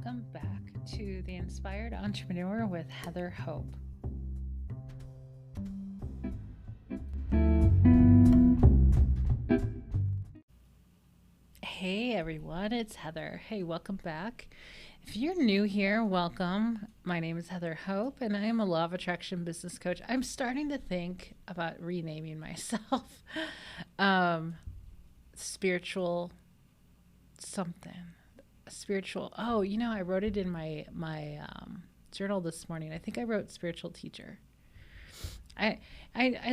Welcome back to The Inspired Entrepreneur with Heather Hope. Hey everyone, it's Heather. Hey, welcome back. If you're new here, welcome. My name is Heather Hope, and I am a law of attraction business coach. I'm starting to think about renaming myself spiritual something. Spiritual. Oh, I wrote it in my journal this morning. I think I wrote spiritual teacher. I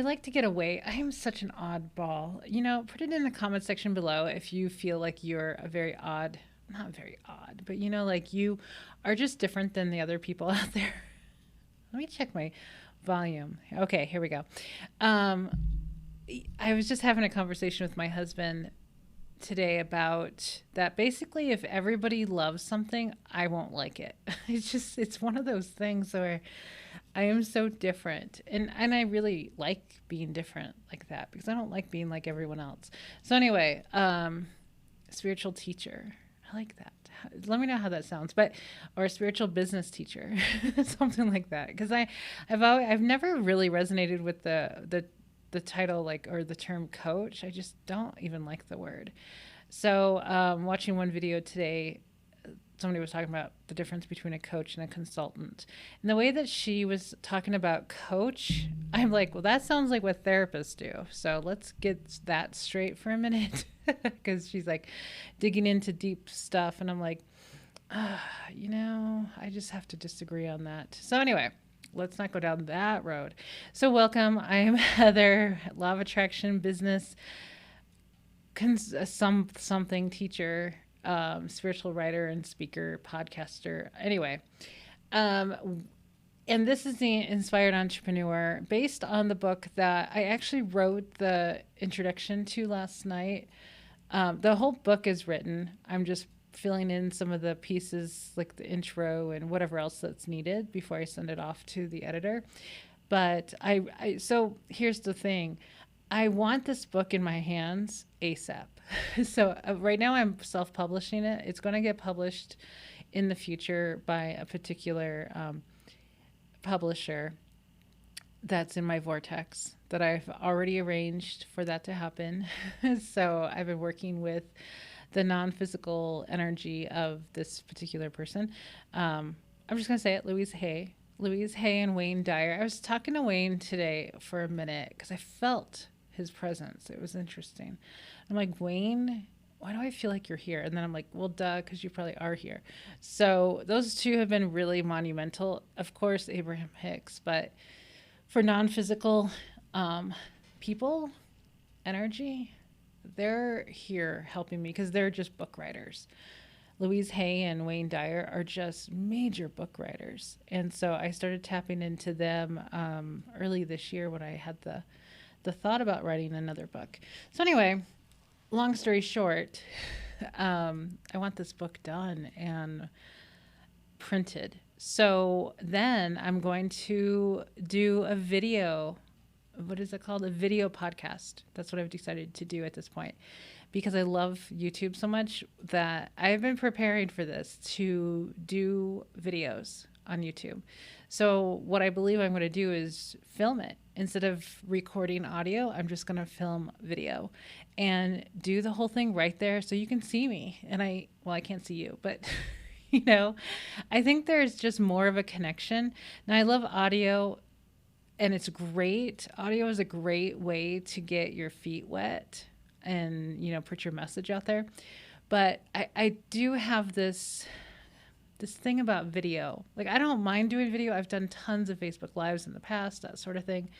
like to get away. I am such an oddball. Put it in the comment section below if you feel like you're a very odd, not very odd, but like you are just different than the other people out there. Let me check my volume. Okay, here we go. I was just having a conversation with my husband today about that. Basically, if everybody loves something, I won't like it. It's one of those things where I am so different, and I really like being different like that because I don't like being like everyone else. So anyway, spiritual teacher, I like that. Let me know how that sounds, or spiritual business teacher, something like that. Because I've never really resonated with the title, or the term coach. I just don't even like the word. So watching one video today, somebody was talking about the difference between a coach and a consultant. And the way that she was talking about coach, I'm like, well, that sounds like what therapists do. So let's get that straight for a minute. Because she's like digging into deep stuff. And I'm like, I just have to disagree on that. So anyway, let's not go down that road. So welcome. I'm Heather, law of attraction business something teacher, spiritual writer and speaker, podcaster. Anyway, and this is the Inspired Entrepreneur, based on the book that I actually wrote the introduction to last night. The whole book is written. I'm just filling in some of the pieces, like the intro and whatever else that's needed before I send it off to the editor. But so here's the thing. I want this book in my hands ASAP. So right now I'm self-publishing it. It's going to get published in the future by a particular publisher that's in my vortex that I've already arranged for that to happen. So I've been working with the non-physical energy of this particular person. I'm just going to say it, Louise Hay. Louise Hay and Wayne Dyer. I was talking to Wayne today for a minute because I felt his presence. It was interesting. I'm like, Wayne, why do I feel like you're here? And then I'm like, well, duh, because you probably are here. So those two have been really monumental. Of course, Abraham Hicks, but for non-physical people, energy, they're here helping me because they're just book writers. Louise Hay and Wayne Dyer are just major book writers. And so I started tapping into them early this year when I had the thought about writing another book. So anyway, long story short, I want this book done and printed. So then I'm going to do a video. What is it called? A video podcast. That's what I've decided to do at this point, because I love YouTube so much that I've been preparing for this, to do videos on YouTube. So what I believe I'm going to do is film it. Instead of recording audio, I'm just going to film video and do the whole thing right there so you can see me. And I can't see you, but I think there's just more of a connection. Now, I love audio, and it's great. Audio is a great way to get your feet wet and, put your message out there. But I do have this thing about video. Like, I don't mind doing video. I've done tons of Facebook Lives in the past, that sort of thing.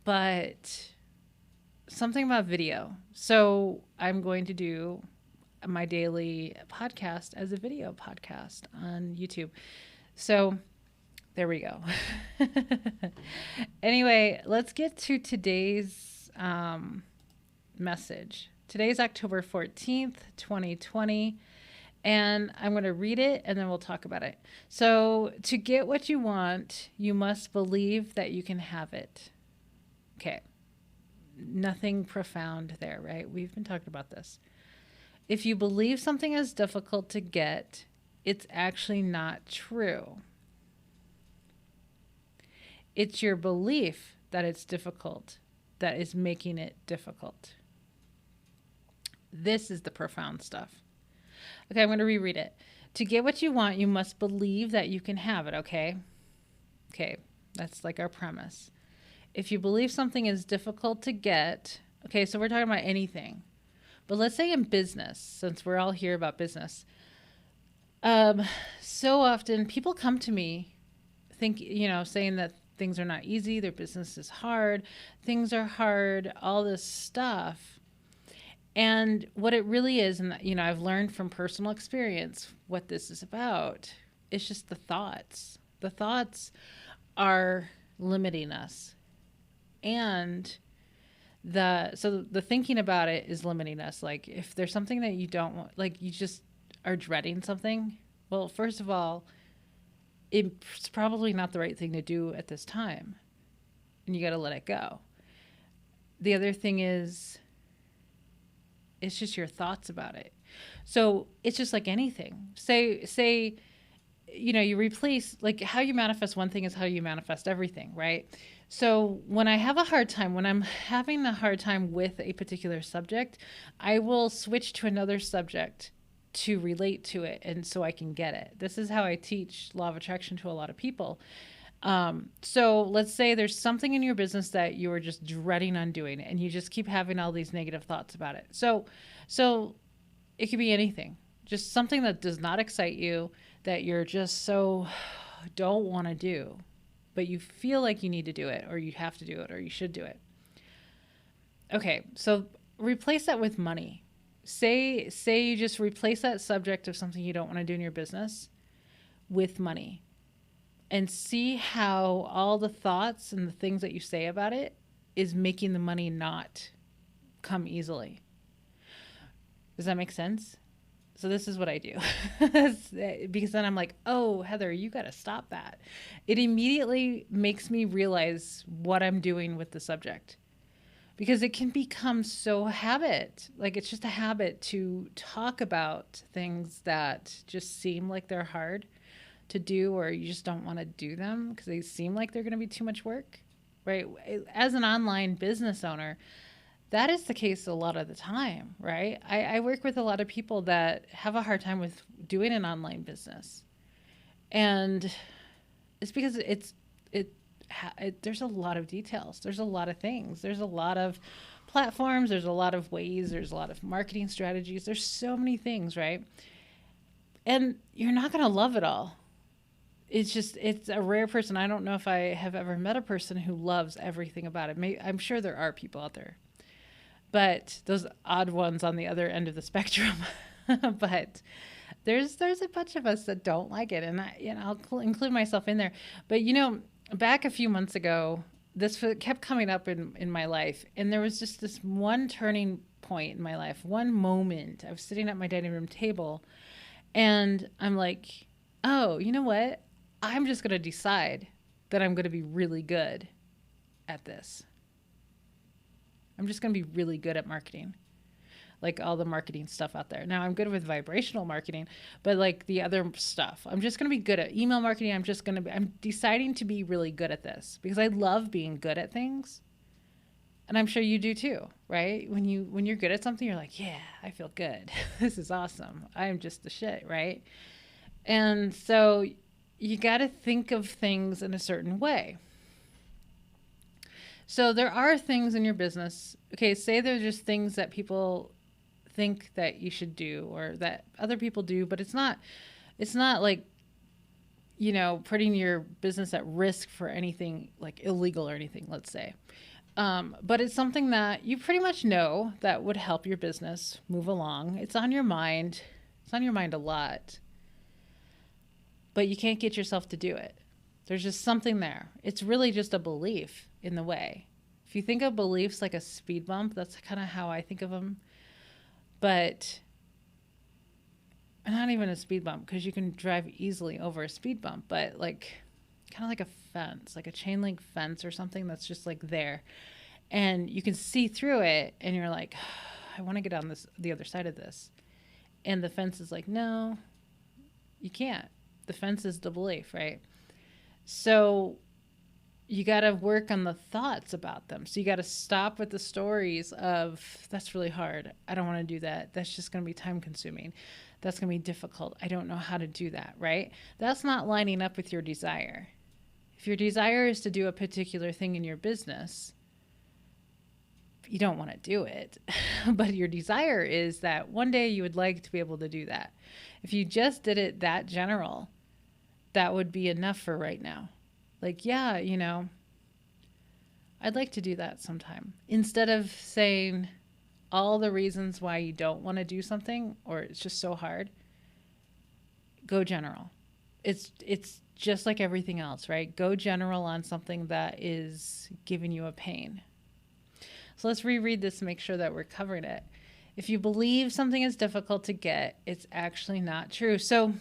But something about video. So I'm going to do my daily podcast as a video podcast on YouTube. So there we go. Anyway, let's get to today's message. Today's October 14th, 2020. And I'm going to read it and then we'll talk about it. So, to get what you want, you must believe that you can have it. Okay. Nothing profound there, right? We've been talking about this. If you believe something is difficult to get, it's actually not true. It's your belief that it's difficult that is making it difficult. This is the profound stuff. Okay, I'm going to reread it. To get what you want, you must believe that you can have it, okay? Okay, that's like our premise. If you believe something is difficult to get, okay, so we're talking about anything. But let's say in business, since we're all here about business, so often people come to me saying that things are not easy, their business is hard, things are hard, all this stuff. And what it really is, and I've learned from personal experience what this is about. It's just the thoughts. The thoughts are limiting us. And the thinking about it is limiting us. Like if there's something that you don't want, like you just are dreading something, well, first of all, it's probably not the right thing to do at this time. And you got to let it go. The other thing is, it's just your thoughts about it. So it's just like anything. Say, you replace, like how you manifest one thing is how you manifest everything, right? So when I have a hard time, when I'm having a hard time with a particular subject, I will switch to another subject to relate to it, and so I can get it. This is how I teach law of attraction to a lot of people. So let's say there's something in your business that you are just dreading on doing, and you just keep having all these negative thoughts about it. So it could be anything, just something that does not excite you, that you're just so don't want to do, but you feel like you need to do it, or you have to do it, or you should do it. Okay, so replace that with money. Say you just replace that subject of something you don't want to do in your business with money, and see how all the thoughts and the things that you say about it is making the money not come easily. Does that make sense? So this is what I do. Because then I'm like, oh, Heather, you got to stop that. It immediately makes me realize what I'm doing with the subject. Because it can become so habit. Like it's just a habit to talk about things that just seem like they're hard to do, or you just don't want to do them because they seem like they're going to be too much work, right? As an online business owner, that is the case a lot of the time, right? I work with a lot of people that have a hard time with doing an online business. And it's because there's a lot of details. There's a lot of things. There's a lot of platforms. There's a lot of ways. There's a lot of marketing strategies. There's so many things, right? And you're not going to love it all. It's a rare person. I don't know if I have ever met a person who loves everything about it. I'm sure there are people out there, but those odd ones on the other end of the spectrum. But there's a bunch of us that don't like it, and I'll include myself in there. But back a few months ago, this kept coming up in my life, and there was just this one turning point in my life, one moment. I was sitting at my dining room table, and I'm like, oh, you know what? I'm just going to decide that I'm going to be really good at this. I'm just going to be really good at marketing, like all the marketing stuff out there. Now I'm good with vibrational marketing, but like the other stuff, I'm just going to be good at email marketing. I'm deciding to be really good at this because I love being good at things. And I'm sure you do too, right? When you're good at something, you're like, yeah, I feel good. This is awesome. I'm just the shit, right? And so you got to think of things in a certain way. So there are things in your business. Okay, say they're just things that people think that you should do or that other people do, but it's not like, putting your business at risk for anything like illegal or anything, let's say. But it's something that you pretty much know that would help your business move along. It's on your mind. It's on your mind a lot. But you can't get yourself to do it. There's just something there. It's really just a belief in the way. If you think of beliefs like a speed bump, that's kind of how I think of them. But not even a speed bump, because you can drive easily over a speed bump, but like kind of like a fence, like a chain link fence or something that's just like there. And you can see through it and you're like, I want to get on the other side of this. And the fence is like, no, you can't. The fence is the belief, right? So you got to work on the thoughts about them. So you got to stop with the stories of, that's really hard. I don't want to do that. That's just going to be time consuming. That's going to be difficult. I don't know how to do that, right? That's not lining up with your desire. If your desire is to do a particular thing in your business, you don't want to do it. But your desire is that one day you would like to be able to do that. If you just did it that general, that would be enough for right now. Like, yeah, I'd like to do that sometime. Instead of saying all the reasons why you don't want to do something or it's just so hard, go general. It's just like everything else, right? Go general on something that is giving you a pain. So let's reread this to make sure that we're covering it. If you believe something is difficult to get, it's actually not true. So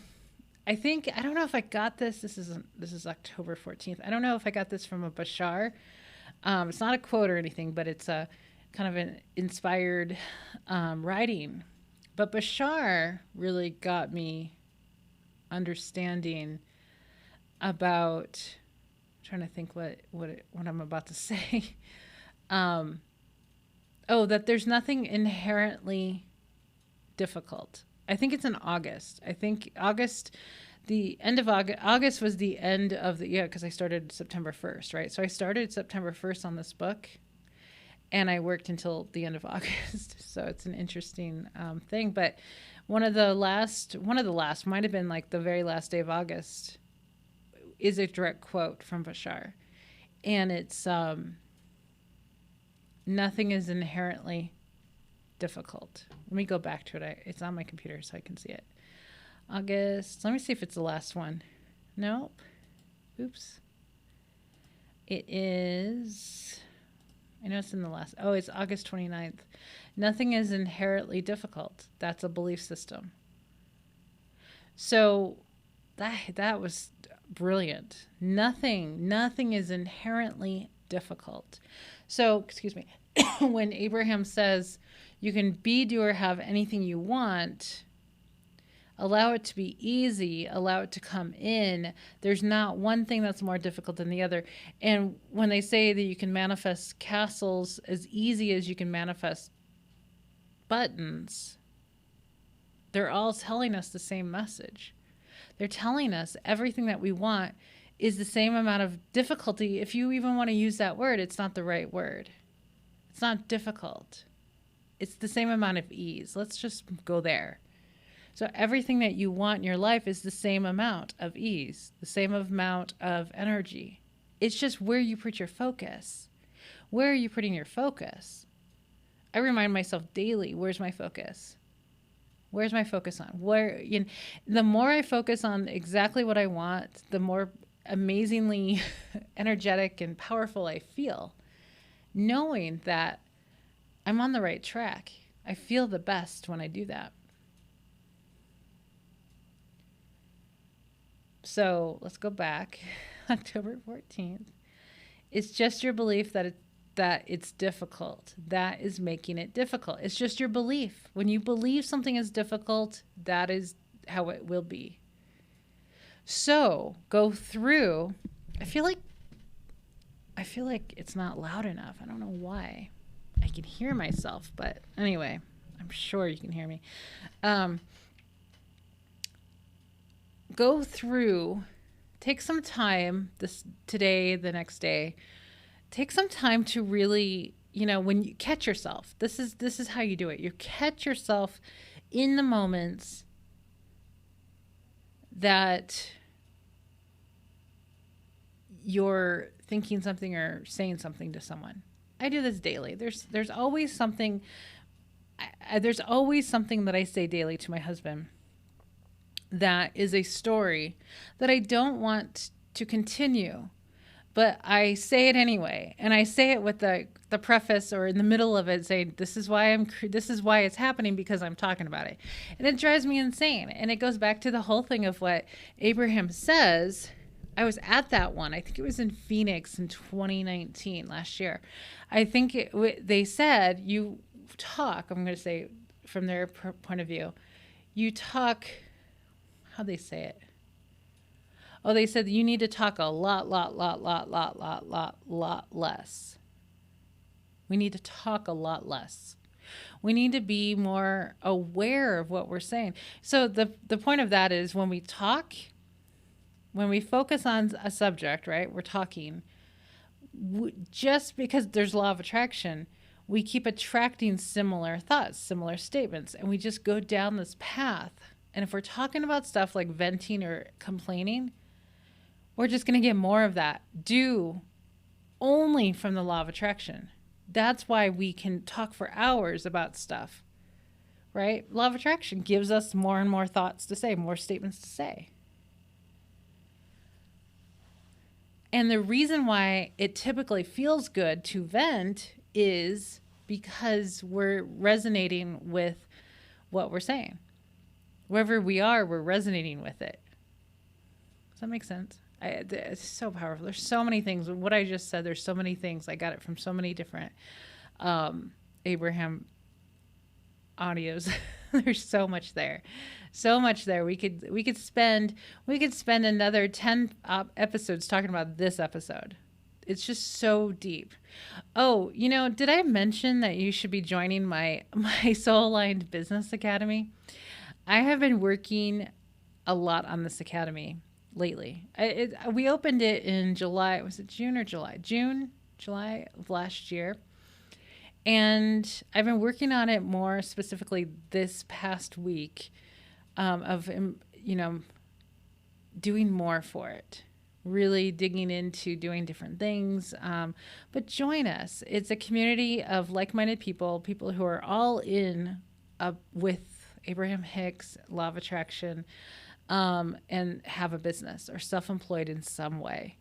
I don't know if I got this. This is October 14th. I don't know if I got this from a Bashar. It's not a quote or anything, but it's a kind of an inspired writing. But Bashar really got me understanding about, I'm trying to think what I'm about to say. That there's nothing inherently difficult. I think it's in August. I think the end of August was the end of because I started September 1st, right? So I started September 1st on this book, and I worked until the end of August. So it's an interesting thing. But one of the last, might have been like the very last day of August, is a direct quote from Bashar. And it's, nothing is inherently difficult. Let me go back to it. It's on my computer so I can see it. August. Let me see if it's the last one. Nope. Oops. It is. I know it's in the last. Oh, it's August 29th. Nothing is inherently difficult. That's a belief system. So that was brilliant. Nothing is inherently difficult. So, excuse me. When Abraham says you can be, do, or have anything you want, allow it to be easy, allow it to come in. There's not one thing that's more difficult than the other. And when they say that you can manifest castles as easy as you can manifest buttons, they're all telling us the same message. They're telling us everything that we want is the same amount of difficulty. If you even want to use that word, it's not the right word. It's not difficult. It's the same amount of ease. Let's just go there. So everything that you want in your life is the same amount of ease, the same amount of energy. It's just where you put your focus. Where are you putting your focus? I remind myself daily, where's my focus? Where's my focus on? The more I focus on exactly what I want, the more amazingly energetic and powerful I feel, knowing that I'm on the right track. I feel the best when I do that. So let's go back. October 14th. It's just your belief that it's difficult. That is making it difficult. It's just your belief. When you believe something is difficult, that is how it will be. So go through. I feel like it's not loud enough. I don't know why. I can hear myself, but anyway, I'm sure you can hear me. Go through, take some time today, the next day, take some time to really, when you catch yourself, this is how you do it. You catch yourself in the moments that you're thinking something or saying something to someone. I do this daily. There's always something. There's always something that I say daily to my husband that is a story that I don't want to continue, but I say it anyway. And I say it with the preface or in the middle of it saying, this is why it's happening, because I'm talking about it. And it drives me insane. And it goes back to the whole thing of what Abraham says. I was at that one. I think it was in Phoenix in 2019, last year. I think they said, you talk, I'm going to say from their point of view, you talk, how they say it? Oh, they said you need to talk a lot less. We need to talk a lot less. We need to be more aware of what we're saying. So the point of that is when we talk, when we focus on a subject, right? We're talking. Just because there's law of attraction, we keep attracting similar thoughts, similar statements, and we just go down this path. And if we're talking about stuff like venting or complaining, we're just going to get more of that due only from the law of attraction. That's why we can talk for hours about stuff, right? Law of attraction gives us more and more thoughts to say, more statements to say. And the reason why it typically feels good to vent is because we're resonating with what we're saying. Wherever we are, we're resonating with it. Does that make sense? It's so powerful. There's so many things. What I just said, there's so many things. I got it from so many different Abraham audios. There's so much there. So much there. We could spend another 10 episodes talking about this episode. It's just so deep. Oh, did I mention that you should be joining my Soul Aligned Business Academy? I have been working a lot on this academy lately. We opened it in July. Was it June or July? July of last year. And I've been working on it more specifically this past week of doing more for it, really digging into doing different things. But join us. It's a community of like-minded people who are all in with Abraham Hicks, Law of Attraction, and have a business or self-employed in some way.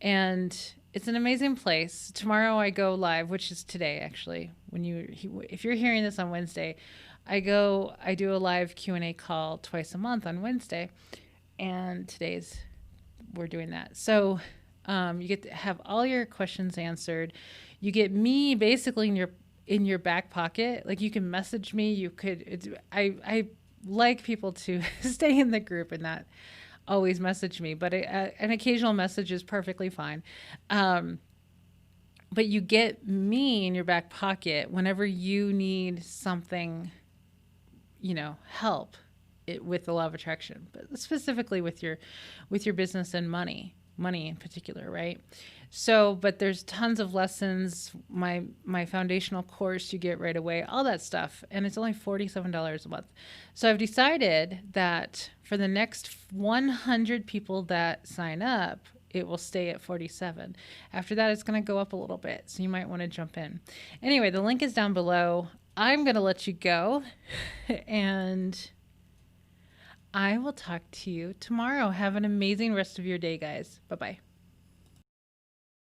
And it's an amazing place. Tomorrow I go live, which is today actually. If you're hearing this on Wednesday, I do a live Q&A call twice a month on Wednesday, and we're doing that. So you get to have all your questions answered. You get me basically in your back pocket. Like, you can message me. I like people to stay in the group and not always message me, but an occasional message is perfectly fine. But you get me in your back pocket whenever you need something, help with the law of attraction, but specifically with your business and money in particular, right? So, but there's tons of lessons, my foundational course you get right away, all that stuff. And it's only $47 a month. So I've decided that for the next 100 people that sign up, it will stay at 47. After that, it's going to go up a little bit. So you might want to jump in. Anyway, the link is down below. I'm going to let you go, and I will talk to you tomorrow. Have an amazing rest of your day, guys. Bye-bye.